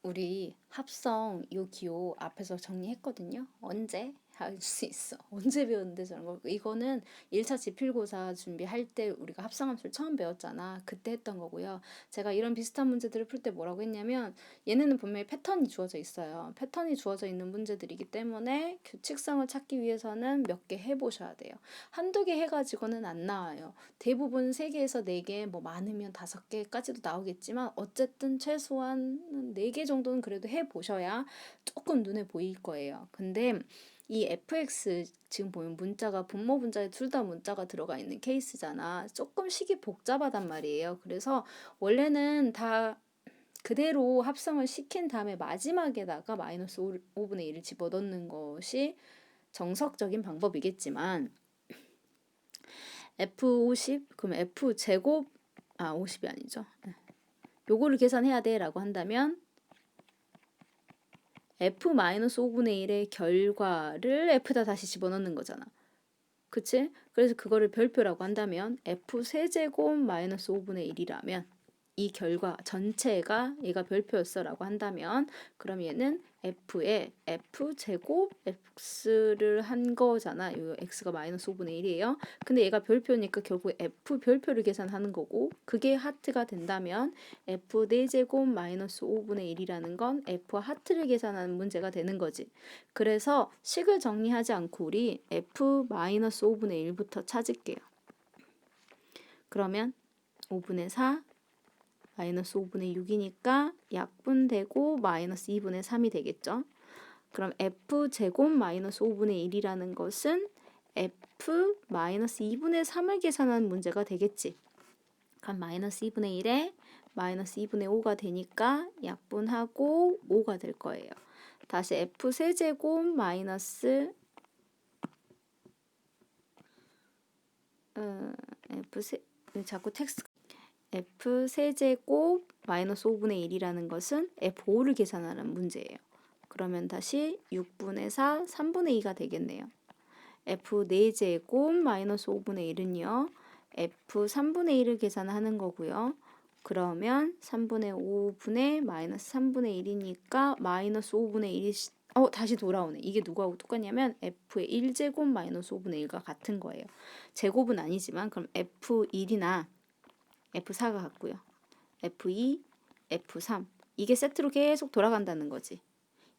우리 합성 요 기호 앞에서 정리했거든요. 언제 할 수 있어? 언제 배웠는데 저런 거. 이거는 1차 지필고사 준비할 때 우리가 합성함수를 처음 배웠잖아. 그때 했던 거고요. 제가 이런 비슷한 문제들을 풀 때 뭐라고 했냐면 얘네는 분명히 패턴이 주어져 있어요. 패턴이 주어져 있는 문제들이기 때문에 규칙성을 찾기 위해서는 몇 개 해보셔야 돼요. 한두 개 해가지고는 안 나와요. 대부분 3개에서 4개, 뭐 많으면 5개까지도 나오겠지만 어쨌든 최소한 4개 정도는 그래도 해보셔야 조금 눈에 보일 거예요. 근데 이 fx 지금 보면 문자가 분모 분자에 둘 다 문자가 들어가 있는 케이스잖아. 조금 식이 복잡하단 말이에요. 그래서 원래는 다 그대로 합성을 시킨 다음에 마지막에다가 마이너스 5분의 1을 집어넣는 것이 정석적인 방법이겠지만 F50 그럼 F제곱 50이 아니죠. 요거를 계산해야 돼 라고 한다면 F-5분의 1의 결과를 F에다 다시 집어넣는 거잖아. 그치? 그래서 그거를 별표라고 한다면 F세제곱 마이너스 5분의 1이라면 이 결과 전체가 얘가 별표였어 라고 한다면 그럼 얘는 f에 f제곱 x를 한 거잖아. 이 x가 마이너스 5분의 1이에요. 근데 얘가 별표니까 결국 f 별표를 계산하는 거고 그게 하트가 된다면 f 4제곱 마이너스 5분의 1이라는 건 f 하트를 계산하는 문제가 되는 거지. 그래서 식을 정리하지 않고 우리 f 마이너스 5분의 1부터 찾을게요. 그러면 5분의 4 마이너스 5분의 6이니까 약분되고 마이너스 2분의 3이 되겠죠. 그럼 f제곱 마이너스 5분의 1이라는 것은 f 마이너스 2분의 3을 계산하는 문제가 되겠지. 그럼 마이너스 2분의 1에 마이너스 2분의 5가 되니까 약분하고 5가 될 거예요. 다시 f세제곱 마이너스 자꾸 텍스트 f세제곱 마이너스 5분의 1이라는 것은 f5를 계산하는 문제예요. 그러면 다시 6분의 4, 3분의 2가 되겠네요. f4제곱 마이너스 5분의 1은요. f3분의 1을 계산하는 거고요. 그러면 3분의 5분의 마이너스 3분의 1이니까 마이너스 5분의 1이 다시 돌아오네. 이게 누구하고 똑같냐면 f의 1제곱 마이너스 5분의 1과 같은 거예요. 제곱은 아니지만 그럼 f1이나 F4가 같고요. F2, F3 이게 세트로 계속 돌아간다는 거지.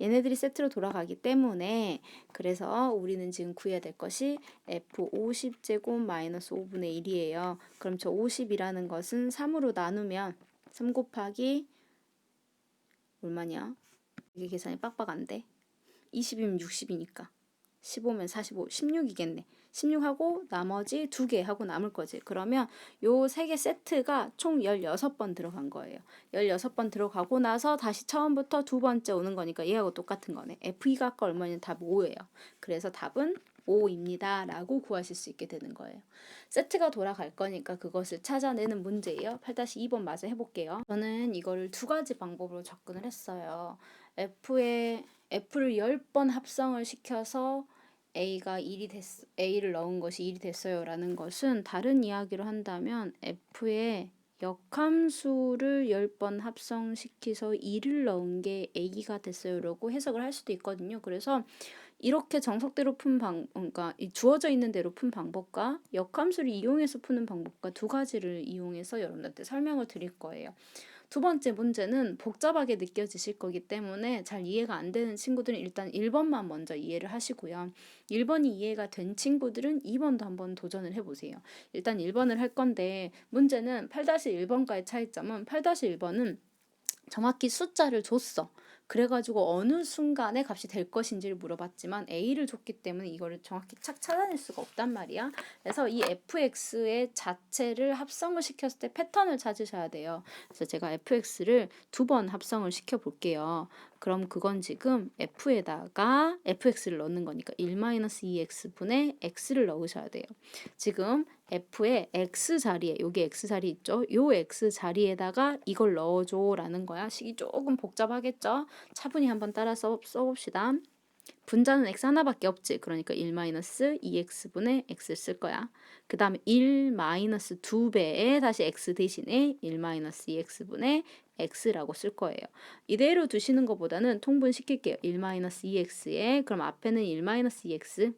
얘네들이 세트로 돌아가기 때문에 그래서 우리는 지금 구해야 될 것이 F50제곱 마이너스 5분의 1이에요. 그럼 저 50이라는 것은 3으로 나누면 3 곱하기 얼마냐? 이게 계산이 빡빡한데 20이면 60이니까 15면 45, 16이겠네. 16하고 나머지 2개 하고 남을 거지. 그러면 요 3개 세트가 총 16번 들어간 거예요. 16번 들어가고 나서 다시 처음부터 두 번째 오는 거니까 얘하고 똑같은 거네. F2가 아까 얼마냐면 답 5예요. 그래서 답은 5입니다. 라고 구하실 수 있게 되는 거예요. 세트가 돌아갈 거니까 그것을 찾아내는 문제예요. 8-2번 마저 해볼게요. 저는 이거를 2가지 방법으로 접근을 했어요. F를 10번 합성을 시켜서 A를 넣은 것이 1이 됐어요 라는 것은 다른 이야기로 한다면 F에 역함수를 10번 합성시켜서 2를 넣은 게 A가 됐어요 라고 해석을 할 수도 있거든요. 그래서 이렇게 정석대로 그러니까 주어져 있는 대로 푼 방법과 역함수를 이용해서 푸는 방법과 2가지를 이용해서 여러분들한테 설명을 드릴 거예요. 2번째 문제는 복잡하게 느껴지실 거기 때문에 잘 이해가 안 되는 친구들은 일단 1번만 먼저 이해를 하시고요. 1번이 이해가 된 친구들은 2번도 한번 도전을 해보세요. 일단 1번을 할 건데 문제는 8-1번과의 차이점은 8-1번은 정확히 숫자를 줬어. 그래가지고 어느 순간에 값이 될 것인지를 물어봤지만 A를 줬기 때문에 이거를 정확히 착 찾아낼 수가 없단 말이야. 그래서 이 fx의 자체를 합성을 시켰을 때 패턴을 찾으셔야 돼요. 그래서 제가 fx를 2번 합성을 시켜 볼게요. 그럼 그건 지금 f에다가 fx를 넣는 거니까 1-2x분의 x를 넣으셔야 돼요. 지금 f의 x 자리에 여기 x 자리 있죠? 요 x 자리에다가 이걸 넣어줘 라는 거야. 식이 조금 복잡하겠죠? 차분히 한번 따라서 써봅시다. 분자는 x 하나밖에 없지. 그러니까 1-2x분의 x를 쓸 거야. 그 다음에 1-2배에 다시 x 대신에 1-2x분의 x라고 쓸 거예요. 이대로 두시는 것보다는 통분시킬게요. 1-2x에 그럼 앞에는 1-2x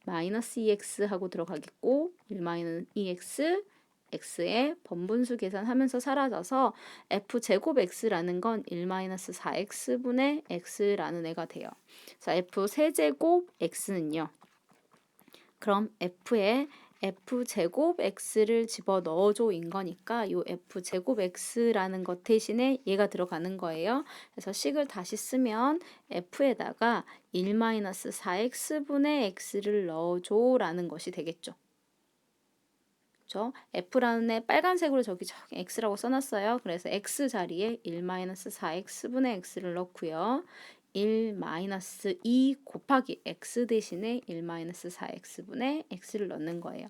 마이너스 2x 하고 들어가겠고 1-2x x의 번분수 계산하면서 사라져서 f제곱 x라는 건 1-4x분의 x라는 애가 돼요. 자, f 세제곱 x는요. 그럼 f에 f제곱 x를 집어넣어줘 인 거니까 요 f제곱 x라는 것 대신에 얘가 들어가는 거예요. 그래서 식을 다시 쓰면 f에다가 1-4x분의 x를 넣어줘 라는 것이 되겠죠. 그렇죠? f라는 애 빨간색으로 저기 x라고 써놨어요. 그래서 x 자리에 1-4x분의 x를 넣고요. 1-2 곱하기 x 대신에 1-4x분의 x를 넣는 거예요.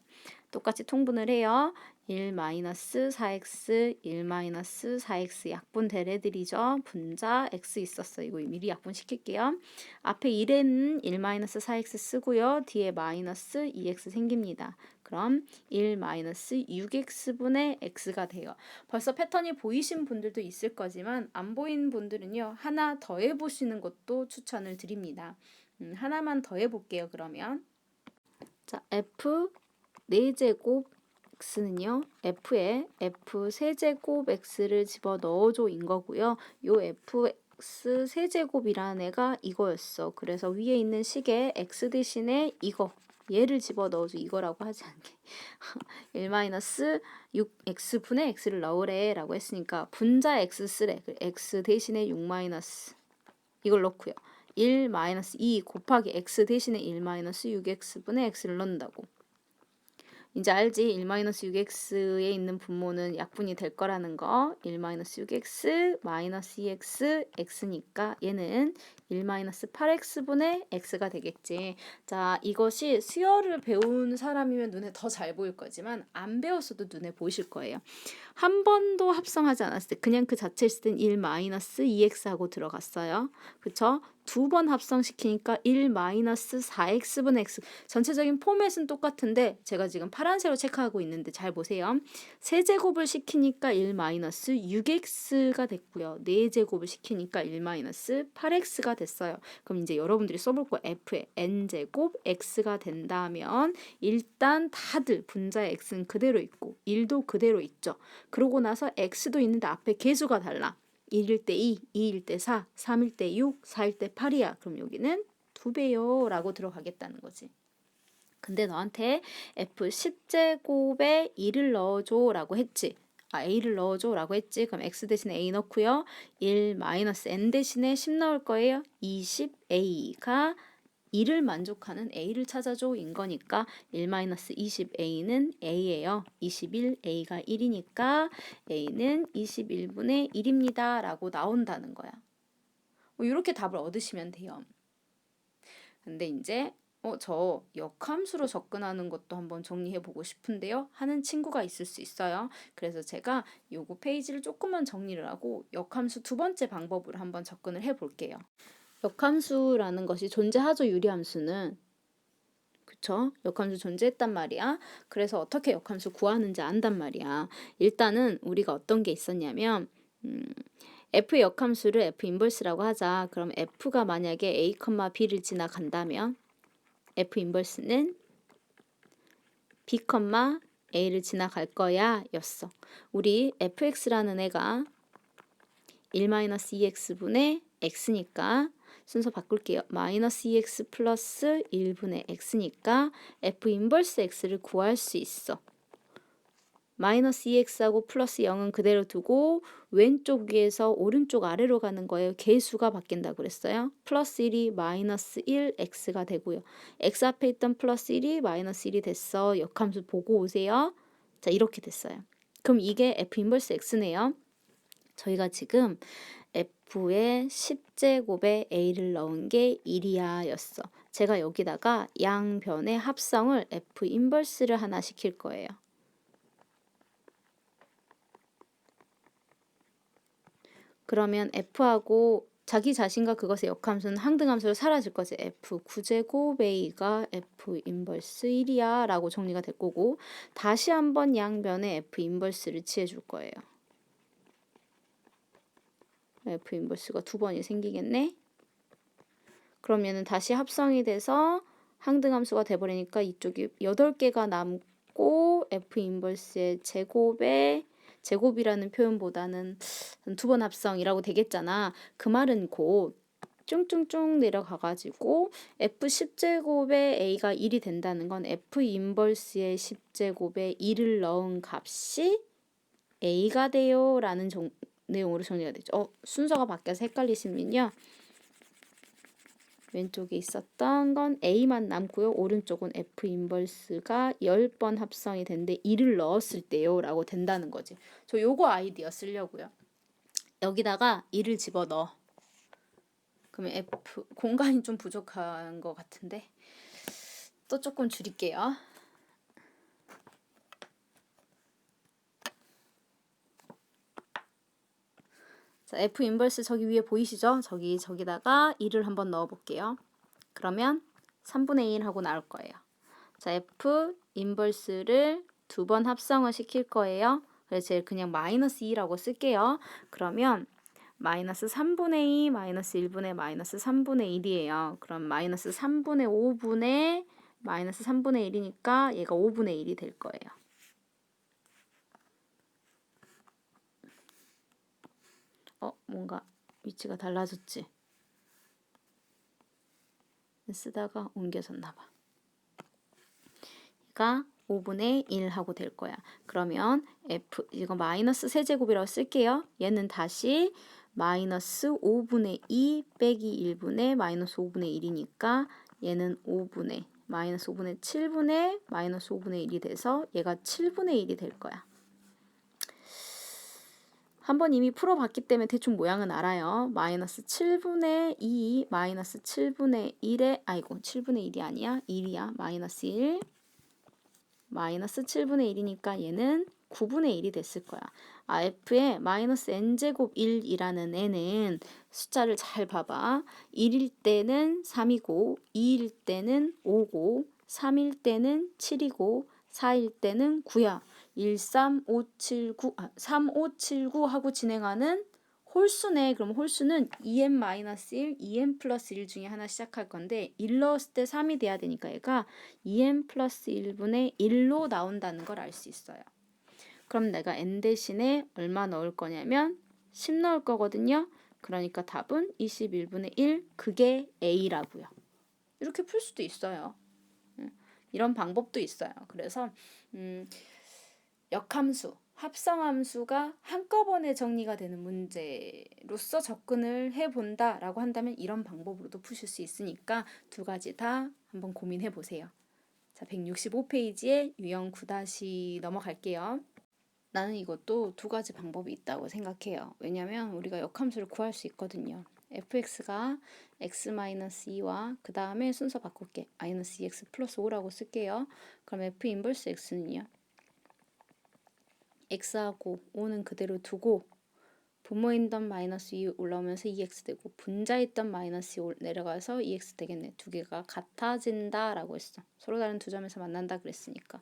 똑같이 통분을 해요. 1-4x, 1-4x 약분 대례들이죠. 분자 x 있었어요. 이거 미리 약분 시킬게요. 앞에 1에는 1-4x 쓰고요. 뒤에 마이너스 2x 생깁니다. 그럼 1-6x분의 x가 돼요. 벌써 패턴이 보이신 분들도 있을 거지만 안 보이는 분들은요. 하나 더 해보시는 것도 추천을 드립니다. 하나만 더 해볼게요. 그러면 자, f 4제곱 x는요. f에 f 세제곱 x를 집어넣어줘 인 거고요. 요 fx 세제곱이라는 애가 이거였어. 그래서 위에 있는 식에 x 대신에 이거 얘를 집어넣어줘 이거라고 하지 않게 1-6x분의 x를 넣으래 라고 했으니까 분자 x 쓰래. x 대신에 6- 이걸 넣고요. 1-2 곱하기 x 대신에 1-6x분의 x를 넣는다고. 이제 알지? 1-6x에 있는 분모는 약분이 될 거라는 거. 1-6x, -2x, x니까 얘는 1-8x분의 x가 되겠지. 자, 이것이 수열을 배운 사람이면 눈에 더 잘 보일 거지만 안 배웠어도 눈에 보이실 거예요. 한 번도 합성하지 않았을 때 그냥 그 자체였을 땐 1-2x 하고 들어갔어요. 그쵸? 두 번 합성시키니까 1-4x분의 x. 전체적인 포맷은 똑같은데 제가 지금 파란색으로 체크하고 있는데 잘 보세요. 세제곱을 시키니까 1-6x가 됐고요. 4제곱을 시키니까 1-8x가 됐어요. 그럼 이제 여러분들이 써볼 거 f의 n제곱 x가 된다면 일단 다들 분자의 x는 그대로 있고 1도 그대로 있죠. 그러고 나서 x도 있는데 앞에 개수가 달라. 1일 때 2, 2일 때 4, 3일 때 6, 4일 때 8이야. 그럼 여기는 2배요 라고 들어가겠다는 거지. 근데 너한테 f 10제곱에 2를 넣어줘 라고 했지. a를 넣어줘 라고 했지. 그럼 x 대신에 a 넣고요. 1-n 대신에 10 넣을 거예요. 20a가 2를 만족하는 a를 찾아줘 인 거니까 1-20a는 a예요. 21a가 1이니까 a는 21분의 1입니다. 라고 나온다는 거야. 이렇게 답을 얻으시면 돼요. 근데 이제 저 역함수로 접근하는 것도 한번 정리해 보고 싶은데요. 하는 친구가 있을 수 있어요. 그래서 제가 요거 페이지를 조금만 정리를 하고 역함수 두 번째 방법으로 한번 접근을 해 볼게요. 역함수라는 것이 존재하죠. 유리함수는. 그쵸? 역함수 존재했단 말이야. 그래서 어떻게 역함수 구하는지 안단 말이야. 일단은 우리가 어떤 게 있었냐면 f 역함수를 f 인버스라고 하자. 그럼 f가 만약에 a, b를 지나간다면 f 인버스는 b, a를 지나갈 거야 였어. 우리 fx라는 애가 1-2x분의 x니까 순서 바꿀게요. -2x 플러스 1분의 x니까 f 인버스 x를 구할 수 있어. -2x하고 플러스 0은 그대로 두고 왼쪽 위에서 오른쪽 아래로 가는 거예요. 개수가 바뀐다고 그랬어요. 플러스 1이 마이너스 1x가 되고요. x 앞에 있던 플러스 1이 마이너스 1이 됐어. 역함수 보고 오세요. 자, 이렇게 됐어요. 그럼 이게 f 인버스 x네요. 저희가 지금 f의 10제곱에 a를 넣은 게 1이야 였어. 제가 여기다가 양변의 합성을 f 인버스를 하나 시킬 거예요. 그러면 f하고 자기 자신과 그것의 역함수는 항등함수로 사라질 거지. f 9제곱 a가 f 인버스 1이야 라고 정리가 될 거고 다시 한번 양변에 f 인버스를 취해 줄 거예요. F 인버스가 두 번이 생기겠네. 그럼 얘는 다시 합성이 돼서 항등함수가 돼버리니까 이쪽이 8개가 남고 F 인버스의 제곱이라는 표현보다는 두 번 합성이라고 되겠잖아. 그 말은 곧 쭝쭝쭝 내려가가지고 F 10제곱에 A가 1이 된다는 건 F 인버스의 10제곱에 1을 넣은 값이 A가 돼요 라는 내용으로 정리가 되죠. 순서가 바뀌어서 헷갈리시면요. 왼쪽에 있었던 건 A만 남고요. 오른쪽은 F 인버스가 10번 합성이 됐는데 1을 넣었을 때요 라고 된다는 거지. 저 요거 아이디어 쓰려고요. 여기다가 1을 집어넣어. 그러면 F 공간이 좀 부족한 것 같은데 또 조금 줄일게요. 자, F 인버스 저기 위에 보이시죠? 저기다가 1을 한번 넣어 볼게요. 그러면 3분의 1 하고 나올 거예요. 자, F 인버스를 두 번 합성을 시킬 거예요. 그래서 제일 그냥 마이너스 2라고 쓸게요. 그러면 마이너스 3분의 2 마이너스 1분의 마이너스 3분의 1이에요. 그럼 마이너스 3분의 5분의 마이너스 3분의 1이니까 얘가 5분의 1이 될 거예요. 뭔가 위치가 달라졌지? 쓰다가 옮겨졌나 봐. 얘가 5분의 1 하고 될 거야. 그러면 F 이거 마이너스 세제곱이라고 쓸게요. 얘는 다시 마이너스 5분의 2 빼기 1분의 마이너스 5분의 1이니까 얘는 5분의 마이너스 5분의 7분의 마이너스 5분의 1이 돼서 얘가 7분의 1이 될 거야. 한번 이미 풀어봤기 때문에 대충 모양은 알아요. 마이너스 7분의 2 마이너스 7분의 1에 7분의 1이 아니야. 1이야. 마이너스 1 마이너스 7분의 1이니까 얘는 9분의 1이 됐을 거야. F에 마이너스 n제곱 1이라는 n은 숫자를 잘 봐봐. 1일 때는 3이고 2일 때는 5고 3일 때는 7이고 4일 때는 9야. 1, 3, 5, 7, 9, 3, 5, 7, 9 하고 진행하는 홀수네. 그럼 홀수는 2n-1, 2n 플러스 1 중에 하나 시작할 건데 1 넣었을 때 3이 돼야 되니까 얘가 2n 플러스 1분의 1로 나온다는 걸 알 수 있어요. 그럼 내가 n 대신에 얼마 넣을 거냐면 10 넣을 거거든요. 그러니까 답은 21분의 1, 그게 A라고요. 이렇게 풀 수도 있어요. 이런 방법도 있어요. 그래서 역함수, 합성함수가 한꺼번에 정리가 되는 문제로서 접근을 해본다라고 한다면 이런 방법으로도 푸실 수 있으니까 두 가지 다 한번 고민해 보세요. 자, 165페이지에 유형 9- 넘어갈게요. 나는 이것도 두 가지 방법이 있다고 생각해요. 왜냐면 우리가 역함수를 구할 수 있거든요. fx가 x-2와 그 다음에 순서 바꿀게. 마이너스 2x 플러스 5라고 쓸게요. 그럼 f 인버스 x는요. x하고 5는 그대로 두고 분모있던 마이너스 2 올라오면서 2x 되고 분자있던 마이너스 2 내려가서 2x 되겠네. 두 개가 같아진다 라고 했어. 서로 다른 두 점에서 만난다 그랬으니까.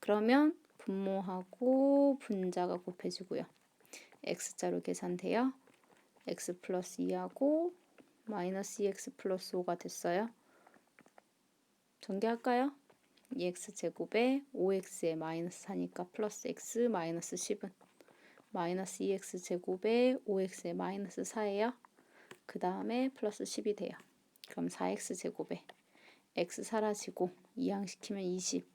그러면 분모하고 분자가 곱해지고요. x자로 계산돼요. x 플러스 2하고 마이너스 2x 플러스 5가 됐어요. 전개할까요? 2x 제곱에 5x에 마이너스 4니까 플러스 x 마이너스 10은 마이너스 2x 제곱에 5x에 마이너스 4예요. 그 다음에 플러스 10이 돼요. 그럼 4x 제곱에 x 사라지고 이항시키면 20.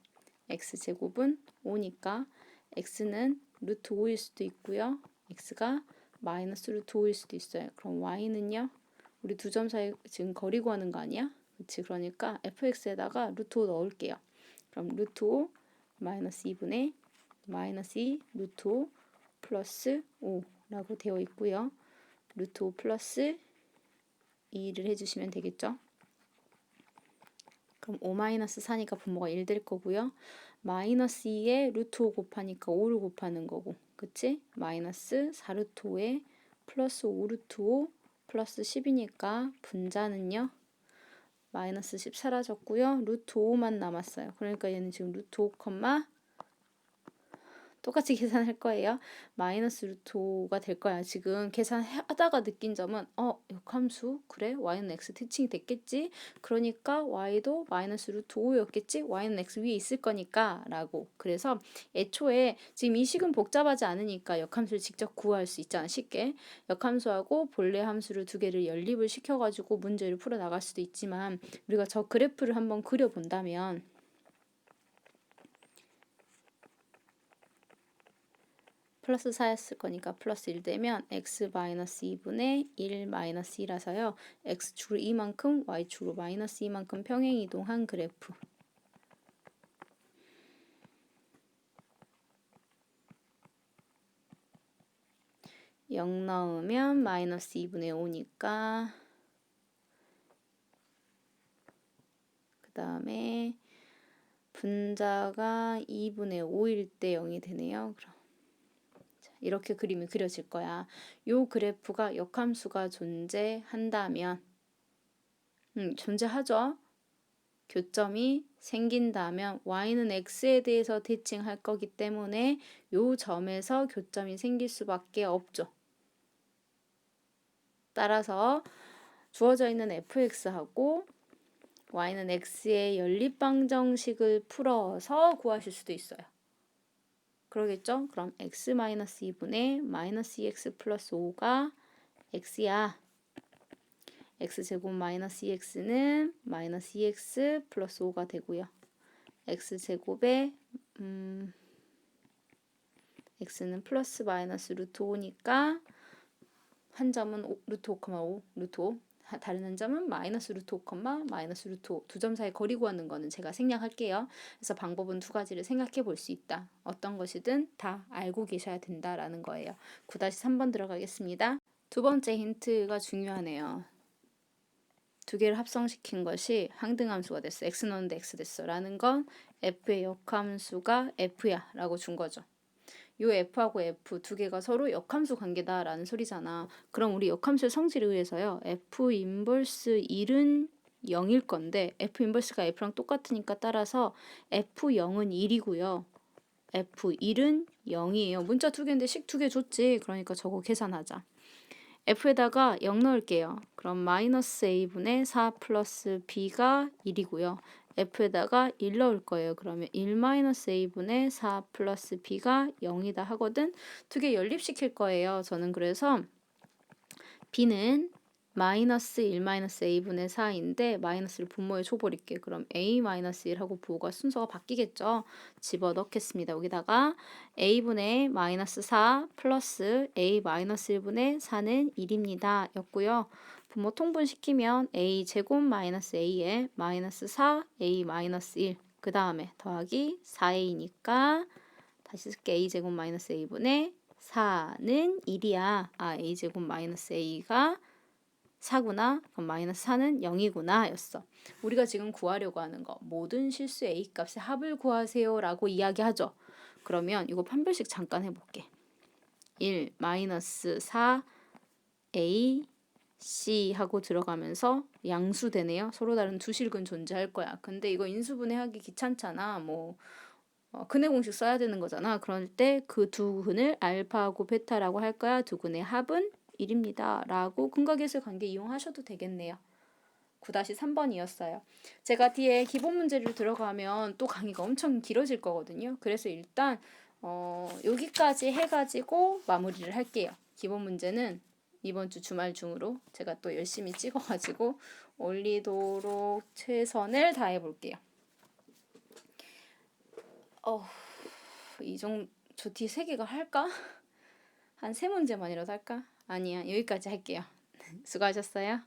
x 제곱은 5니까 x는 루트 5일 수도 있고요. x가 마이너스 루트 5일 수도 있어요. 그럼 y는요. 우리 두 점 사이 지금 거리 구하는 거 아니야? 그치? 그러니까 fx에다가 루트 5 넣을게요. 그럼 루트 5 마이너스 2분의 마이너스 2 루트 5 플러스 5라고 되어 있고요. 루트 5 플러스 2를 해주시면 되겠죠. 그럼 5 마이너스 4니까 분모가 1 될 거고요. 마이너스 2에 루트 5 곱하니까 5를 곱하는 거고, 그치? 마이너스 4 루트 5에 플러스 5 루트 5 플러스 10이니까 분자는요. 마이너스 10 사라졌고요. 루트 5만 남았어요. 그러니까 얘는 지금 루트 5, 똑같이 계산할 거예요. 마이너스 루트 5가 될 거야. 지금 계산하다가 느낀 점은 역함수? 그래? y는 x 대칭이 됐겠지? 그러니까 y도 마이너스 루트 5였겠지? y는 x 위에 있을 거니까 라고. 그래서 애초에 지금 이 식은 복잡하지 않으니까 역함수를 직접 구할 수 있잖아. 쉽게. 역함수하고 본래 함수를 두 개를 연립을 시켜가지고 문제를 풀어 나갈 수도 있지만 우리가 저 그래프를 한번 그려본다면 플러스 4였을 거니까 플러스 1 되면 x 마이너스 2분의 1 마이너스 2라서요. x축으로 2만큼 y축으로 마이너스 2만큼 평행 이동한 그래프. 영 넣으면 마이너스 2분의 5니까 그 다음에 분자가 2분의 5일 때 0이 되네요. 그럼 이렇게 그림이 그려질 거야. 요 그래프가 역함수가 존재한다면 존재하죠. 교점이 생긴다면 y는 x에 대해서 대칭할 거기 때문에 요 점에서 교점이 생길 수밖에 없죠. 따라서 주어져 있는 fx하고 y는 x의 연립방정식을 풀어서 구하실 수도 있어요. 그러겠죠? 그럼 x-2분의 마이너스 2x 플러스 5가 x야. x제곱 마이너스 2x는 마이너스 2x 플러스 5가 되고요. x제곱에 x는 플러스 마이너스 루트 5니까 한 점은 루트 5,5 루트 5 다른 한 점은 마이너스 루트 5, 마이너스 루트 5 두 점 사이 거리 구하는 거는 제가 생략할게요. 그래서 방법은 두 가지를 생각해 볼 수 있다. 어떤 것이든 다 알고 계셔야 된다라는 거예요. 9-3번 들어가겠습니다. 두 번째 힌트가 중요하네요. 두 개를 합성시킨 것이 항등함수가 됐어. x 넣었는데 x 됐어. 라는 건 f의 역함수가 f야 라고 준 거죠. 요 f하고 f 두 개가 서로 역함수 관계다라는 소리잖아. 그럼 우리 역함수의 성질에 의해서요. f 인버스 1은 0일 건데 f 인버스가 f랑 똑같으니까 따라서 f0은 1이고요. f1은 0이에요. 문자 두 개인데 식 두 개 줬지. 그러니까 저거 계산하자. f에다가 0 넣을게요. 그럼 마이너스 a분의 4 플러스 b가 1이고요. f에다가 1 넣을 거예요. 그러면 1 마이너스 a분의 4 플러스 b가 0이다 하거든. 두 개 연립시킬 거예요. 저는 그래서 b는 마이너스 1 마이너스 a분의 4인데 마이너스를 분모에 줘버릴게. 그럼 a 마이너스 1하고 부호가 순서가 바뀌겠죠. 집어넣겠습니다. 여기다가 a분의 마이너스 4 플러스 a 마이너스 1분의 4는 1입니다. 였고요. 분모 통분시키면 a 제곱 마이너스 a에 마이너스 4 a 마이너스 1 그 다음에 더하기 4a니까 다시 쓸게. a 제곱 마이너스 a분의 4는 1이야. a 제곱 마이너스 a가 4구나. 그럼 마이너스 4는 0이구나 였어. 우리가 지금 구하려고 하는 거 모든 실수 a 값의 합을 구하세요 라고 이야기하죠. 그러면 이거 판별식 잠깐 해볼게. 1 마이너스 4 a c 하고 들어가면서 양수 되네요. 서로 다른 두 실근 존재할 거야. 근데 이거 인수분해하기 귀찮잖아. 근해 공식 써야 되는 거잖아. 그럴 때 그 두 근을 알파하고 베타라고 할 거야. 두 근의 합은 1입니다. 라고 근각예술 관계 이용하셔도 되겠네요. 9-3번이었어요. 제가 뒤에 기본 문제를 들어가면 또 강의가 엄청 길어질 거거든요. 그래서 일단 여기까지 해가지고 마무리를 할게요. 기본 문제는 이번 주 주말 중으로 제가 또 열심히 찍어가지고 올리도록 최선을 다해볼게요. 저 뒤에 3개가 할까? 한 3문제만이라도 할까? 아니야, 여기까지 할게요. 수고하셨어요.